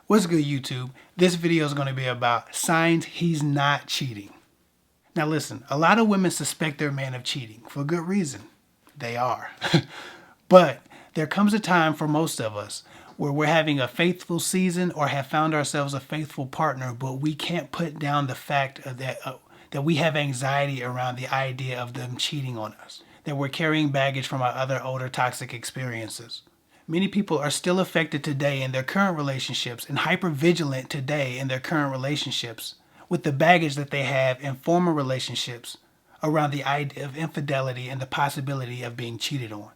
What's good, YouTube? This video is going to be about signs he's not cheating. Now listen, a lot of women suspect their man of cheating for good reason. They are. But there comes a time for most of us where we're having a faithful season or have found ourselves a faithful partner, but we can't put down the fact that we have anxiety around the idea of them cheating on us, that we're carrying baggage from our other older toxic experiences. Many people are still affected today in their current relationships and hypervigilant today in their current relationships with the baggage that they have in former relationships around the idea of infidelity and the possibility of being cheated on.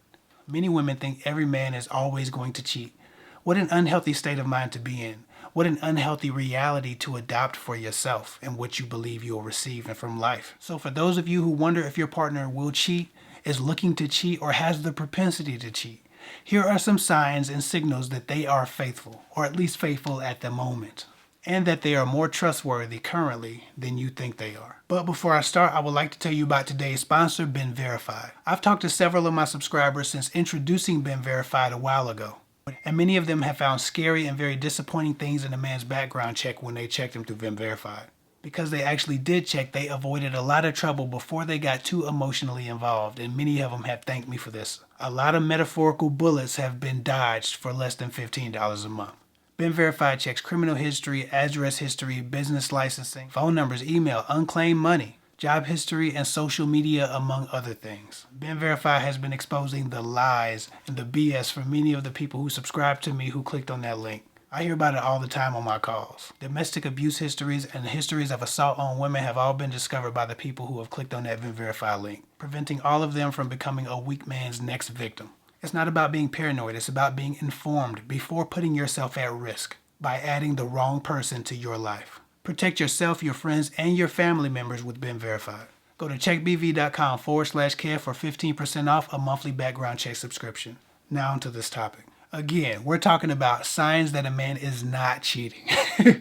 Many women think every man is always going to cheat. What an unhealthy state of mind to be in. What an unhealthy reality to adopt for yourself and what you believe you'll receive from life. So for those of you who wonder if your partner will cheat, is looking to cheat, or has the propensity to cheat, here are some signs and signals that they are faithful, or at least faithful at the moment, and that they are more trustworthy currently than you think they are. But before I start, I would like to tell you about today's sponsor, Been Verified. I've talked to several of my subscribers since introducing Been Verified a while ago, and many of them have found scary and very disappointing things in a man's background check when they checked him through Been Verified. Because they actually did check, they avoided a lot of trouble before they got too emotionally involved, and many of them have thanked me for this. A lot of metaphorical bullets have been dodged for less than $15 a month. Been Verified checks criminal history, address history, business licensing, phone numbers, email, unclaimed money, job history, and social media, among other things. Been Verified has been exposing the lies and the BS for many of the people who subscribe to me who clicked on that link. I hear about it all the time on my calls. Domestic abuse histories and histories of assault on women have all been discovered by the people who have clicked on that Been Verified link, preventing all of them from becoming a weak man's next victim. It's not about being paranoid, it's about being informed before putting yourself at risk by adding the wrong person to your life. Protect yourself, your friends, and your family members with Been Verified. Go to checkbv.com/care for 15% off a monthly background check subscription. Now onto this topic. Again, we're talking about signs that a man is not cheating. We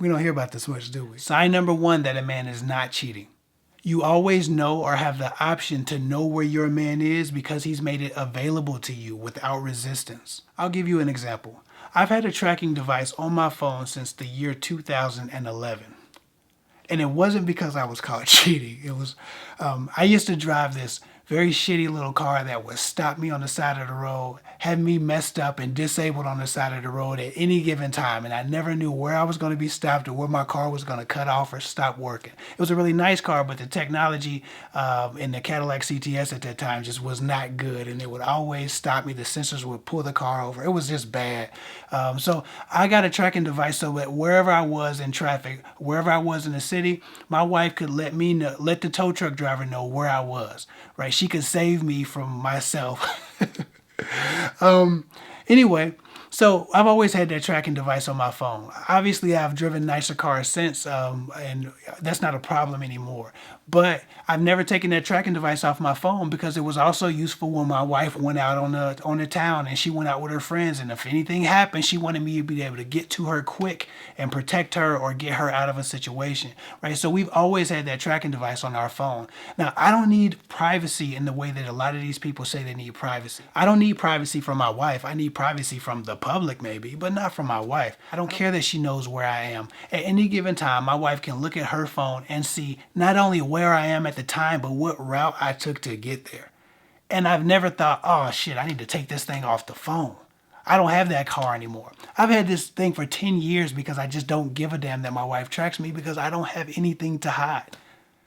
don't hear about this much, do we? Sign number one that a man is not cheating. You always know or have the option to know where your man is because he's made it available to you without resistance. I'll give you an example. I've had a tracking device on my phone since the year 2011. And it wasn't because I was caught cheating. It was, I used to drive this very shitty little car that would stop me on the side of the road, had me messed up and disabled on the side of the road at any given time. And I never knew where I was going to be stopped or where my car was going to cut off or stop working. It was a really nice car, but the technology in the Cadillac CTS at that time just was not good. And it would always stop me. The sensors would pull the car over. It was just bad. So I got a tracking device so that wherever I was in traffic, wherever I was in the city, my wife could let me know, let the tow truck driver know where I was, right? She could save me from myself. Anyway, so I've always had that tracking device on my phone. Obviously, I've driven nicer cars since, and that's not a problem anymore. But I've never taken that tracking device off my phone because it was also useful when my wife went out on the town and she went out with her friends. And if anything happened, she wanted me to be able to get to her quick and protect her or get her out of a situation, right? So we've always had that tracking device on our phone. Now, I don't need privacy in the way that a lot of these people say they need privacy. I don't need privacy from my wife. I need privacy from the public maybe, but not from my wife. I don't care that she knows where I am. At any given time, my wife can look at her phone and see not only where I am at the time, but what route I took to get there. And I've never thought, oh shit, I need to take this thing off the phone. I don't have that car anymore. I've had this thing for 10 years because I just don't give a damn that my wife tracks me because I don't have anything to hide.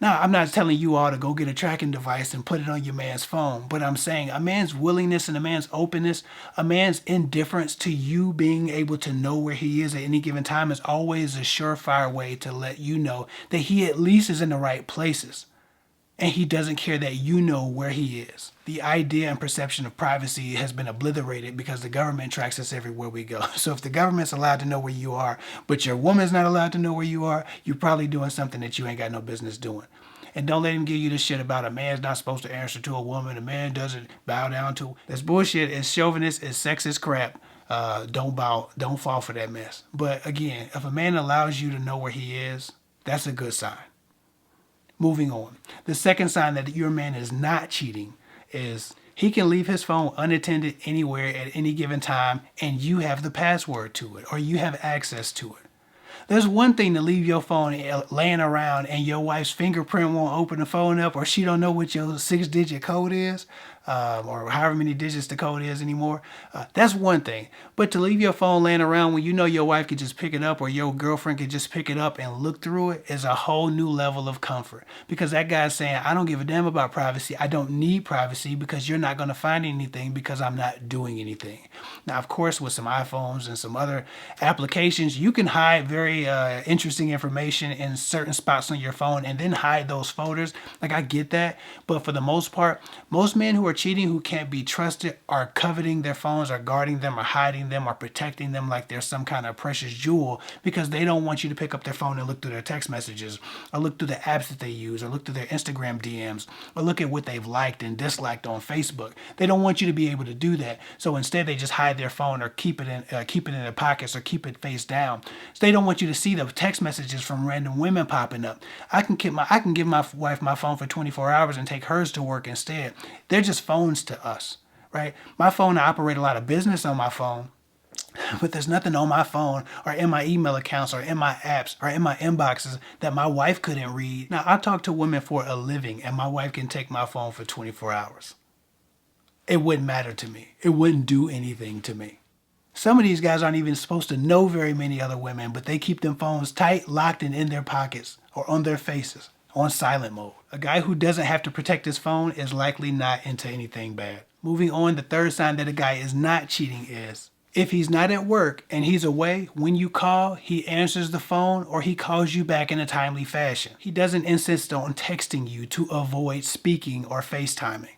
Now, I'm not telling you all to go get a tracking device and put it on your man's phone, but I'm saying a man's willingness and a man's openness, a man's indifference to you being able to know where he is at any given time is always a surefire way to let you know that he at least is in the right places. And he doesn't care that you know where he is. The idea and perception of privacy has been obliterated because the government tracks us everywhere we go. So if the government's allowed to know where you are, but your woman's not allowed to know where you are, you're probably doing something that you ain't got no business doing. And don't let him give you this shit about a man's not supposed to answer to a woman, a man doesn't bow down to. That's bullshit. It's chauvinist, it's sexist crap. Don't fall for that mess. But again, if a man allows you to know where he is, that's a good sign. Moving on. The second sign that your man is not cheating is He can leave his phone unattended anywhere at any given time, and you have the password to it, or you have access to it. There's one thing to leave your phone laying around and your wife's fingerprint won't open the phone up, or she don't know what your 6-digit code is, or however many digits the code is anymore. That's one thing. But to leave your phone laying around when you know your wife could just pick it up, or your girlfriend could just pick it up and look through it, is a whole new level of comfort. Because that guy's saying, I don't give a damn about privacy. I don't need privacy because you're not going to find anything because I'm not doing anything. Now, of course, with some iPhones and some other applications, you can hide very interesting information in certain spots on your phone and then hide those folders. Like, I get that. But for the most part, most men who are cheating, who can't be trusted, are coveting their phones, or guarding them, or hiding them, or protecting them like they're some kind of precious jewel, because they don't want you to pick up their phone and look through their text messages, or look through the apps that they use, or look through their Instagram DMs, or look at what they've liked and disliked on Facebook. They don't want you to be able to do that. So instead, they just hide their phone, or keep it in their pockets, or keep it face down. So they don't want you to see the text messages from random women popping up. I can give my wife my phone for 24 hours and take hers to work instead. They're just phones to us, right? My phone, I operate a lot of business on my phone, but there's nothing on my phone or in my email accounts or in my apps or in my inboxes that my wife couldn't read. Now, I talk to women for a living, and my wife can take my phone for 24 hours. It wouldn't matter to me. It wouldn't do anything to me. Some of these guys aren't even supposed to know very many other women, but they keep them phones tight, locked, and in their pockets or on their faces, on silent mode. A guy who doesn't have to protect his phone is likely not into anything bad. Moving on, the third sign that a guy is not cheating is, if he's not at work and he's away, when you call, he answers the phone, or he calls you back in a timely fashion. He doesn't insist on texting you to avoid speaking or FaceTiming.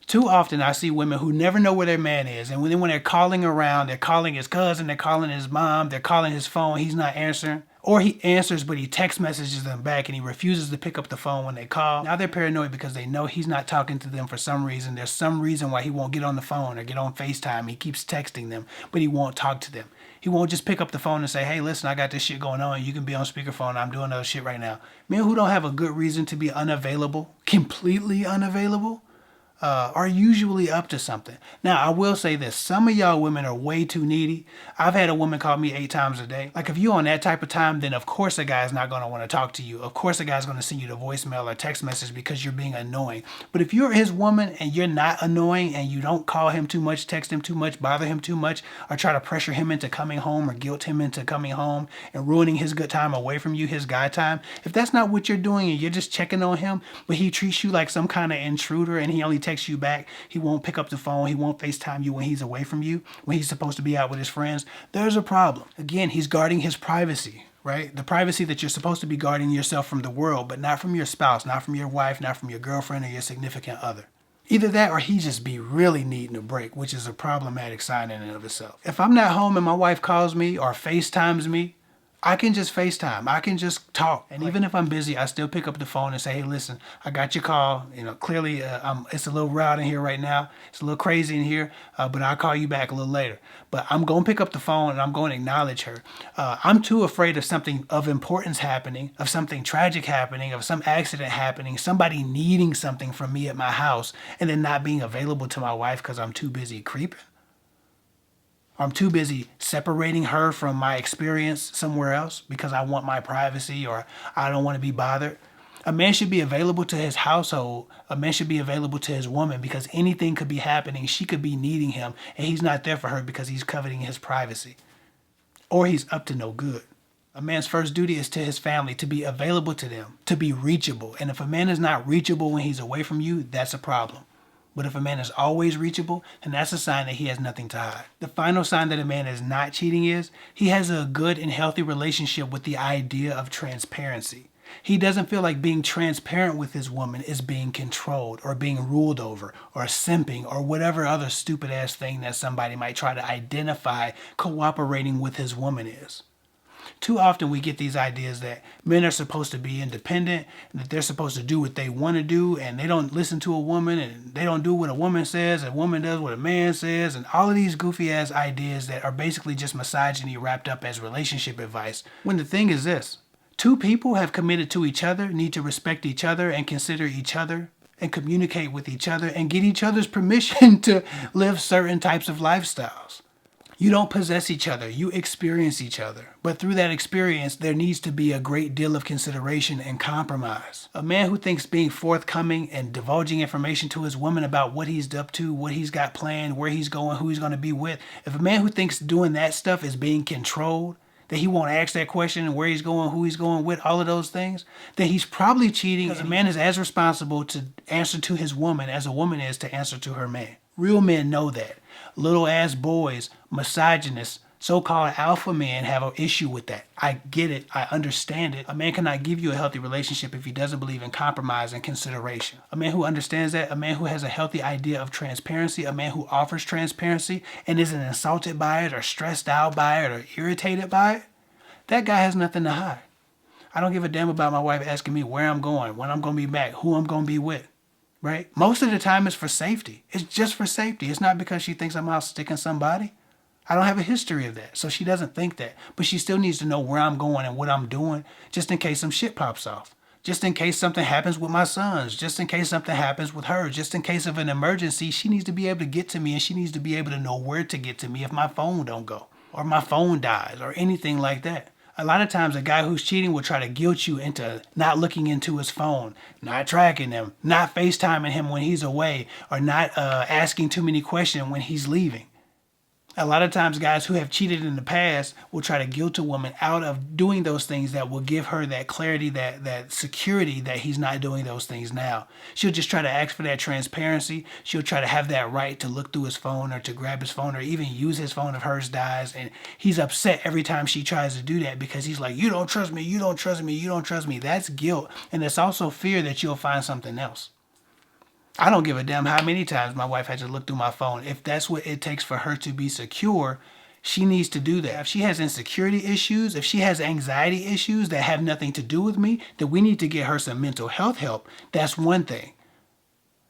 Too often I see women who never know where their man is, and when they're calling around, they're calling his cousin, they're calling his mom, they're calling his phone, he's not answering. Or he answers, but he text messages them back and he refuses to pick up the phone when they call. Now they're paranoid because they know he's not talking to them for some reason. There's some reason why he won't get on the phone or get on FaceTime. He keeps texting them, but he won't talk to them. He won't just pick up the phone and say, hey, listen, I got this shit going on. You can be on speakerphone. I'm doing other shit right now. Men who don't have a good reason to be unavailable, completely unavailable, are usually up to something. Now, I will say this. Some of y'all women are way too needy. I've had a woman call me 8 times a day. Like, if you're on that type of time, then of course a guy's not going to want to talk to you. Of course a guy's going to send you the voicemail or text message because you're being annoying. But if you're his woman and you're not annoying, and you don't call him too much, text him too much, bother him too much, or try to pressure him into coming home or guilt him into coming home and ruining his good time away from you, his guy time, if that's not what you're doing and you're just checking on him, but he treats you like some kind of intruder and he only texts you back, he won't pick up the phone, he won't FaceTime you when he's away from you, when he's supposed to be out with his friends, there's a problem. Again, he's guarding his privacy, right? The privacy that you're supposed to be guarding yourself from the world, but not from your spouse, not from your wife, not from your girlfriend or your significant other. Either that, or he just be really needing a break, which is a problematic sign in and of itself. If I'm not home and my wife calls me or FaceTimes me, I can just FaceTime. I can just talk. And even if I'm busy, I still pick up the phone and say, hey, listen, I got your call. Clearly it's a little rowdy in here right now. It's a little crazy in here, but I'll call you back a little later. But I'm going to pick up the phone and I'm going to acknowledge her. I'm too afraid of something of importance happening, of something tragic happening, of some accident happening, somebody needing something from me at my house, and then not being available to my wife because I'm too busy creeping. I'm too busy separating her from my experience somewhere else because I want my privacy or I don't want to be bothered. A man should be available to his household. A man should be available to his woman because anything could be happening. She could be needing him and he's not there for her because he's coveting his privacy. Or he's up to no good. A man's first duty is to his family, to be available to them, to be reachable. And if a man is not reachable when he's away from you, that's a problem. But if a man is always reachable, then that's a sign that he has nothing to hide. The final sign that a man is not cheating is he has a good and healthy relationship with the idea of transparency. He doesn't feel like being transparent with his woman is being controlled or being ruled over or simping or whatever other stupid ass thing that somebody might try to identify cooperating with his woman is. Too often we get these ideas that men are supposed to be independent, that they're supposed to do what they want to do, and they don't listen to a woman, and they don't do what a woman says, and a woman does what a man says, and all of these goofy ass ideas that are basically just misogyny wrapped up as relationship advice. When the thing is this, two people have committed to each other, need to respect each other and consider each other and communicate with each other and get each other's permission to live certain types of lifestyles. You don't possess each other, you experience each other. But through that experience, there needs to be a great deal of consideration and compromise. A man who thinks being forthcoming and divulging information to his woman about what he's up to, what he's got planned, where he's going, who he's going to be with, if a man who thinks doing that stuff is being controlled, that he won't ask that question and where he's going, who he's going with, all of those things, then he's probably cheating. Because a man is as responsible to answer to his woman as a woman is to answer to her man. Real men know that. Little ass boys, misogynists, so-called alpha men have an issue with that. I get it. I understand it. A man cannot give you a healthy relationship if he doesn't believe in compromise and consideration. A man who understands that, a man who has a healthy idea of transparency, a man who offers transparency and isn't insulted by it or stressed out by it or irritated by it, that guy has nothing to hide. I don't give a damn about my wife asking me where I'm going, when I'm going to be back, who I'm going to be with. Right? Most of the time it's for safety. It's just for safety. It's not because she thinks I'm out sticking somebody. I don't have a history of that, so she doesn't think that. But she still needs to know where I'm going and what I'm doing, just in case some shit pops off. Just in case something happens with my sons. Just in case something happens with her. Just in case of an emergency, she needs to be able to get to me, and she needs to be able to know where to get to me if my phone don't go, or my phone dies, or anything like that. A lot of times a guy who's cheating will try to guilt you into not looking into his phone, not tracking him, not FaceTiming him when he's away, or not asking too many questions when he's leaving. A lot of times guys who have cheated in the past will try to guilt a woman out of doing those things that will give her that clarity, that security that he's not doing those things now. She'll just try to ask for that transparency. She'll try to have that right to look through his phone or to grab his phone or even use his phone if hers dies. And he's upset every time she tries to do that because he's like, you don't trust me, you don't trust me, you don't trust me. That's guilt. And it's also fear that you'll find something else. I don't give a damn how many times my wife had to look through my phone. If that's what it takes for her to be secure, she needs to do that. If she has insecurity issues, if she has anxiety issues that have nothing to do with me, then we need to get her some mental health help. That's one thing.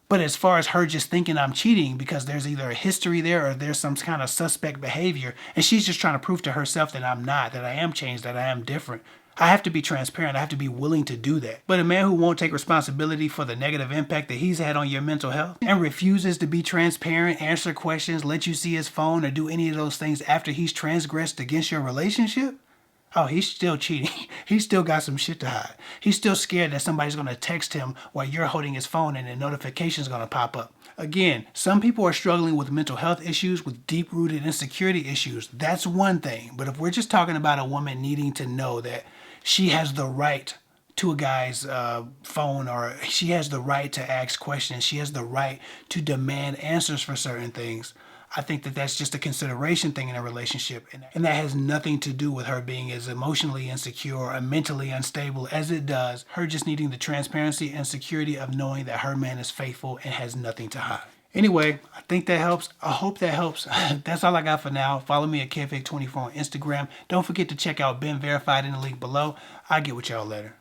But as far as her just thinking I'm cheating because there's either a history there or there's some kind of suspect behavior, and she's just trying to prove to herself that I'm not, that I am changed, that I am different, I have to be transparent. I have to be willing to do that. But a man who won't take responsibility for the negative impact that he's had on your mental health and refuses to be transparent, answer questions, let you see his phone, or do any of those things after he's transgressed against your relationship, oh, he's still cheating. He's still got some shit to hide. He's still scared that somebody's going to text him while you're holding his phone and a notification's going to pop up. Again, some people are struggling with mental health issues, with deep-rooted insecurity issues. That's one thing. But if we're just talking about a woman needing to know that she has the right to a guy's phone, or she has the right to ask questions, she has the right to demand answers for certain things, I think that that's just a consideration thing in a relationship. And that has nothing to do with her being as emotionally insecure or mentally unstable as it does her just needing the transparency and security of knowing that her man is faithful and has nothing to hide. Anyway, I think that helps. I hope that helps. That's all I got for now. Follow me at KFake24 on Instagram. Don't forget to check out Ben Verified in the link below. I'll get with y'all later.